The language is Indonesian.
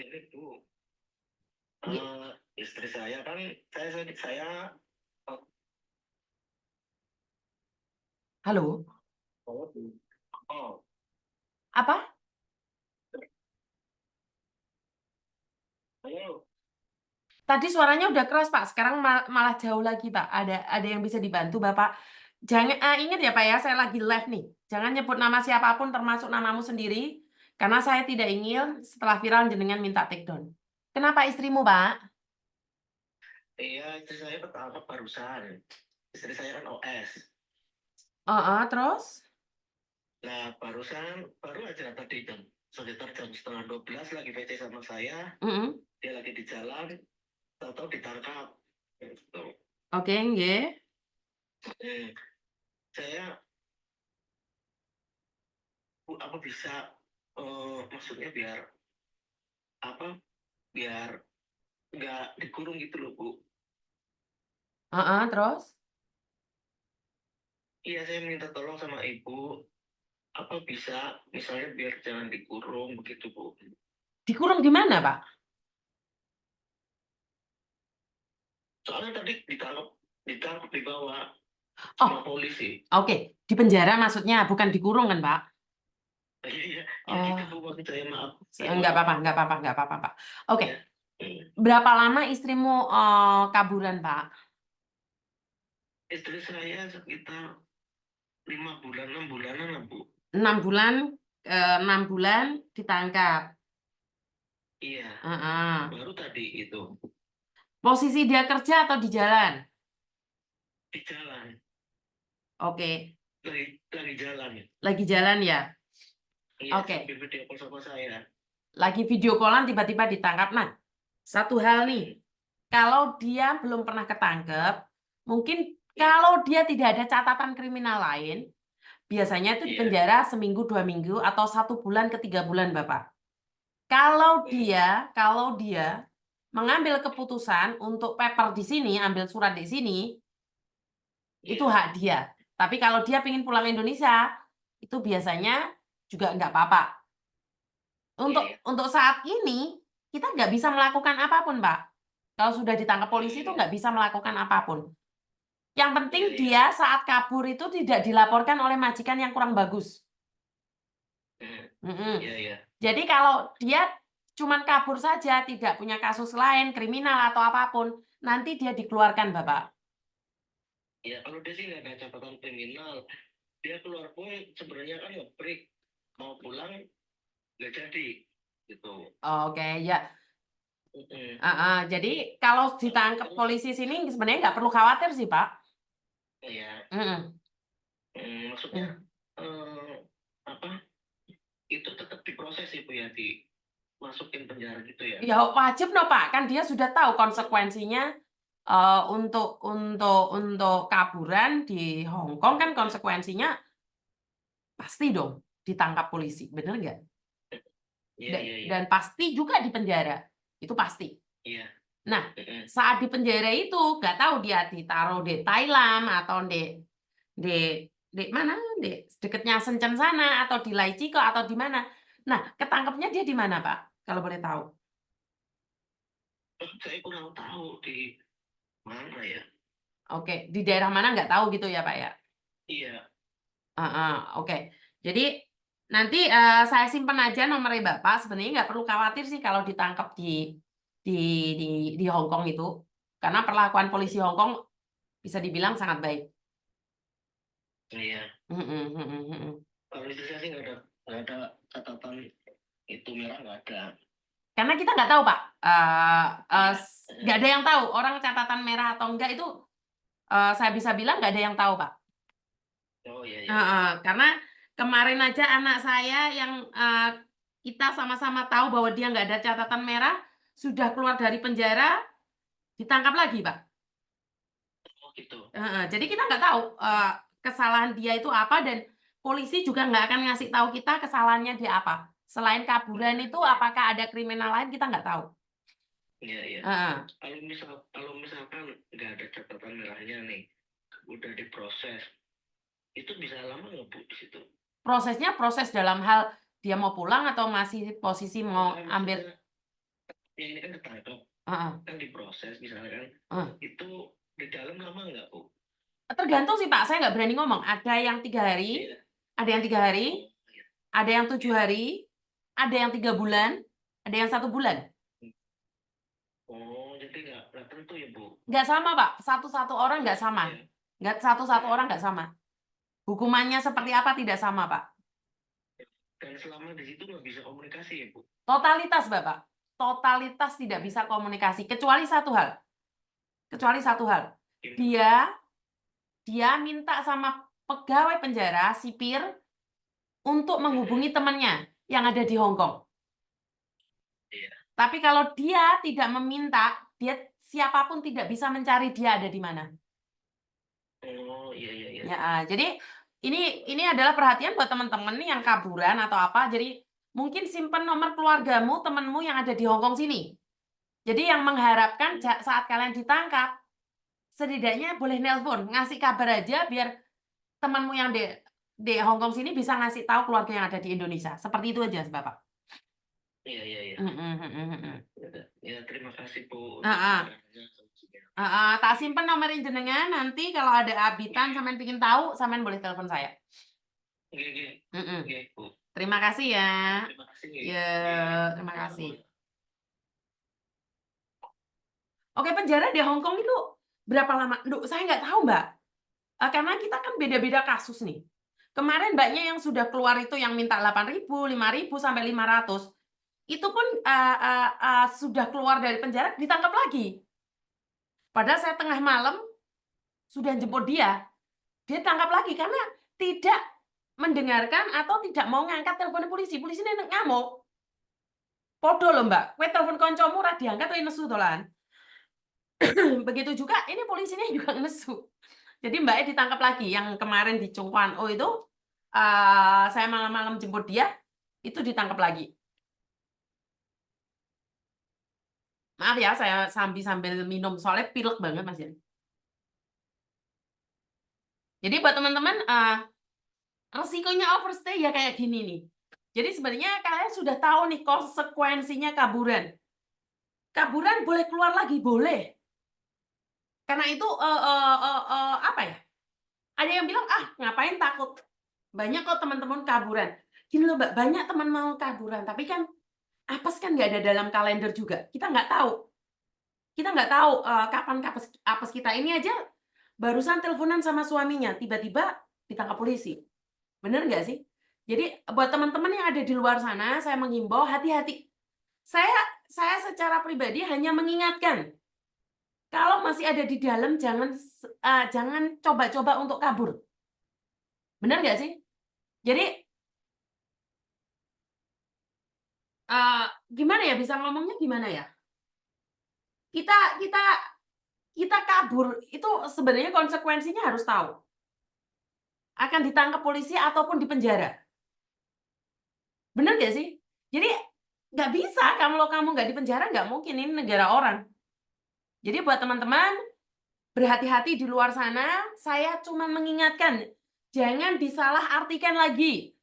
Ini Bu, Gi- istri saya kan, saya oh, Halo, oh, apa? halo, Tadi suaranya udah keras, Pak. Sekarang malah jauh lagi, Pak. Ada yang bisa dibantu, Bapak? Jangan ingat ya, Pak ya, saya lagi live nih. Jangan nyebut nama siapapun termasuk namamu sendiri karena saya tidak ingin setelah viral jenengan minta take down. Kenapa istrimu, Pak? iya istri saya ketangkap barusan. Istri saya kan OS. Terus? Nah, baru aja tadi sekitar jam setengah 12 lagi PC sama saya, Mm-mm. dia lagi di jalan, tahu-tahu ditangkap. Gitu. Oke, nggih. Hmm, saya Bu, apa bisa maksudnya biar apa? Biar nggak dikurung gitu loh, Bu. Terus? Iya, saya minta tolong sama Ibu, apa bisa misalnya biar jangan dikurung begitu, Bu. Dikurung di mana, Pak? Soalnya tadi ditangkap dibawa Oh, sama polisi. oke. Di penjara maksudnya, bukan dikurung kan, Pak? Iya, ya gitu Oh, Bu, maksud saya, maaf. Ya nggak maaf. apa-apa, nggak apa-apa, nggak apa-apa, Pak. Oke. Ya. Hmm. Berapa lama istrimu kaburan, Pak? Istri saya sekitar 5 bulan, 6 bulanan lah, Bu. 6 bulan, 6 bulan ditangkap. Iya, Heeh. baru tadi itu Posisi dia kerja atau di jalan? di jalan, Oke, lagi jalan. lagi jalan ya. Iya, Oke, sambil video call sama saya. lagi video callan tiba-tiba ditangkap. Nah, satu hal nih, Hmm. kalau dia belum pernah ketangkep, mungkin Iya, kalau dia tidak ada catatan kriminal lain, biasanya itu di iya. penjara seminggu, 2 minggu, atau 1 bulan ke 3 bulan, Bapak. Kalau dia mengambil keputusan untuk paper di sini, ambil surat di sini, itu Iya. hak dia. Tapi kalau dia ingin pulang Indonesia, itu biasanya juga nggak apa-apa. Iya, Untuk iya. untuk saat ini, kita nggak bisa melakukan apapun, Pak. Kalau sudah ditangkap polisi itu Hmm. nggak bisa melakukan apapun. Yang penting Iya, iya. dia saat kabur itu tidak dilaporkan oleh majikan yang kurang bagus. Hmm. Mm-mm. Iya, iya. Jadi kalau dia cuman kabur saja, tidak punya kasus lain, kriminal atau apapun, nanti dia dikeluarkan, Bapak. Ya, kalau dia sih nggak ada catatan kriminal. Dia keluar pun sebenarnya kan nge-break, mau pulang nggak jadi gitu. Oke, ya. Mm-mm. Jadi kalau Tapi ditangkap terus polisi sini sebenarnya nggak perlu khawatir sih, Pak. ya, Mm-mm. maksudnya Mm. eh, apa? Itu tetap diproses itu ya, dimasukin penjara gitu ya. Ya wajib no, Pak. Kan dia sudah tahu konsekuensinya untuk kaburan di Hong Kong kan konsekuensinya pasti dong ditangkap polisi, bener nggak? Iya, iya, iya. Dan pasti juga di penjara, itu pasti. Iya. Nah, Mm-mm. saat di penjara itu nggak tahu dia ditaruh di Thailand atau di di mana, di dekatnya Shenzhen sana atau di Laiciko atau di mana. Nah, ketangkepnya dia di mana, Pak? Kalau boleh tahu. Saya kurang tahu di mana ya. Oke, di daerah mana nggak tahu gitu ya, Pak ya? Iya. Oke. Jadi nanti saya simpan aja nomornya Bapak. Sebenarnya nggak perlu khawatir sih kalau ditangkap di di di Hong Kong itu, karena perlakuan polisi Hong Kong bisa dibilang sangat baik. Iya. Mm, mm, mm, mm, mm. Kalau itu saya sih nggak ada catatan itu merah, nggak ada. Karena kita nggak tahu Pak. Iya. Nggak ada yang tahu orang catatan merah atau enggak itu. Saya bisa bilang nggak ada yang tahu Pak. Oh, iya, iya, iya. Karena kemarin aja anak saya yang kita sama-sama tahu bahwa dia nggak ada catatan merah, sudah keluar dari penjara, ditangkap lagi, Pak. Oh, gitu. Jadi kita nggak tahu kesalahan dia itu apa, dan polisi juga nggak akan ngasih tahu kita kesalahannya dia apa. Selain kaburan itu, apakah ada kriminal lain, kita nggak tahu. Iya, iya. Heeh. Kalau misalkan nggak ada catatan merahnya nih, udah diproses, itu bisa lama nggak, Bu, di situ? Prosesnya proses dalam hal dia mau pulang atau masih posisi mau Enggak, ambil. maksudnya yang ini kan ketangkep, Heeh, kan diproses misalnya kan, heeh. itu di dalam lama nggak, Bu? Tergantung sih Pak, saya nggak berani ngomong. Ada yang 3 hari, Iya. ada yang 3 hari, Oh, iya. ada yang 7 hari, ada yang 3 bulan, ada yang 1 bulan. Oh, jadi nggak tentu ya, Bu? Nggak sama Pak, satu-satu orang nggak sama. Iya. Nggak satu-satu orang nggak sama. Hukumannya seperti apa tidak sama Pak. Dan selama di situ nggak bisa komunikasi ya, Bu? Totalitas Bapak, totalitas tidak bisa komunikasi kecuali satu hal. Kecuali satu hal. Gimana? Dia minta sama pegawai penjara sipir untuk menghubungi temannya yang ada di Hong Kong. Iya. Tapi kalau dia tidak meminta, dia siapapun tidak bisa mencari dia ada di mana. Oh, iya, iya, iya. Ya, jadi ini adalah perhatian buat teman-teman nih yang kaburan atau apa. Jadi mungkin simpen nomor keluargamu, temanmu yang ada di Hong Kong sini. Jadi yang mengharapkan saat kalian ditangkap, setidaknya boleh nelpon, ngasih kabar aja biar temanmu yang di Hong Kong sini bisa ngasih tahu keluarga yang ada di Indonesia. Seperti itu aja, Bapak. Iya, iya, iya. Ya, terima kasih, Bu. untuk Heeh. sarannya, solusinya. Tak simpen nomor jenengan, nanti kalau ada abitan sampean pingin tahu, sampean boleh telepon saya. Oke, oke. Mm-mm. Oke, Bu. Terima kasih ya. Terima kasih. Ya, terima Iya, kasih. Bu. Oke, penjara di Hong Kong itu berapa lama? Duh, saya nggak tahu, Mbak. Karena kita kan beda-beda kasus nih. Kemarin Mbaknya yang sudah keluar itu yang minta 8.000, 5.000 sampai 500, itu pun sudah keluar dari penjara ditangkap lagi. Padahal saya tengah malam sudah jemput dia tangkap lagi karena tidak mendengarkan atau tidak mau ngangkat telepon polisi. Polisi ini ngamuk. Podo loh Mbak, kowe telepon koncomu ora diangkat kowe nesu dolan. Begitu juga ini polisinya juga nesu. Jadi Mbaknya ditangkap lagi yang kemarin di Chung Kwan O itu saya malam-malam jemput dia itu ditangkap lagi. Maaf ya saya sambil minum soalnya pilek banget Mas ya. Jadi buat teman-teman resikonya overstay ya kayak gini nih. Jadi sebenarnya kalian sudah tahu nih konsekuensinya kaburan. Kaburan boleh keluar lagi, boleh. Karena itu apa ya? Ada yang bilang, ngapain takut? Banyak kok teman-teman kaburan. Gini loh, Mbak, banyak teman mau kaburan, tapi kan apes kan nggak ada dalam kalender juga. Kita nggak tahu. Kita nggak tahu kapan apes kita ini aja barusan teleponan sama suaminya, tiba-tiba ditangkap polisi. Bener nggak sih? Jadi buat teman-teman yang ada di luar sana, saya menghimbau hati-hati. Saya secara pribadi hanya mengingatkan, kalau masih ada di dalam jangan coba-coba untuk kabur. Benar nggak sih? Jadi gimana ya bisa ngomongnya gimana ya? Kita kabur itu sebenarnya konsekuensinya harus tahu. Akan ditangkap polisi ataupun dipenjara. Benar nggak sih? Jadi nggak bisa kalau kamu nggak dipenjara nggak mungkin ini negara orang. Jadi buat teman-teman berhati-hati di luar sana. Saya cuma mengingatkan jangan disalahartikan lagi.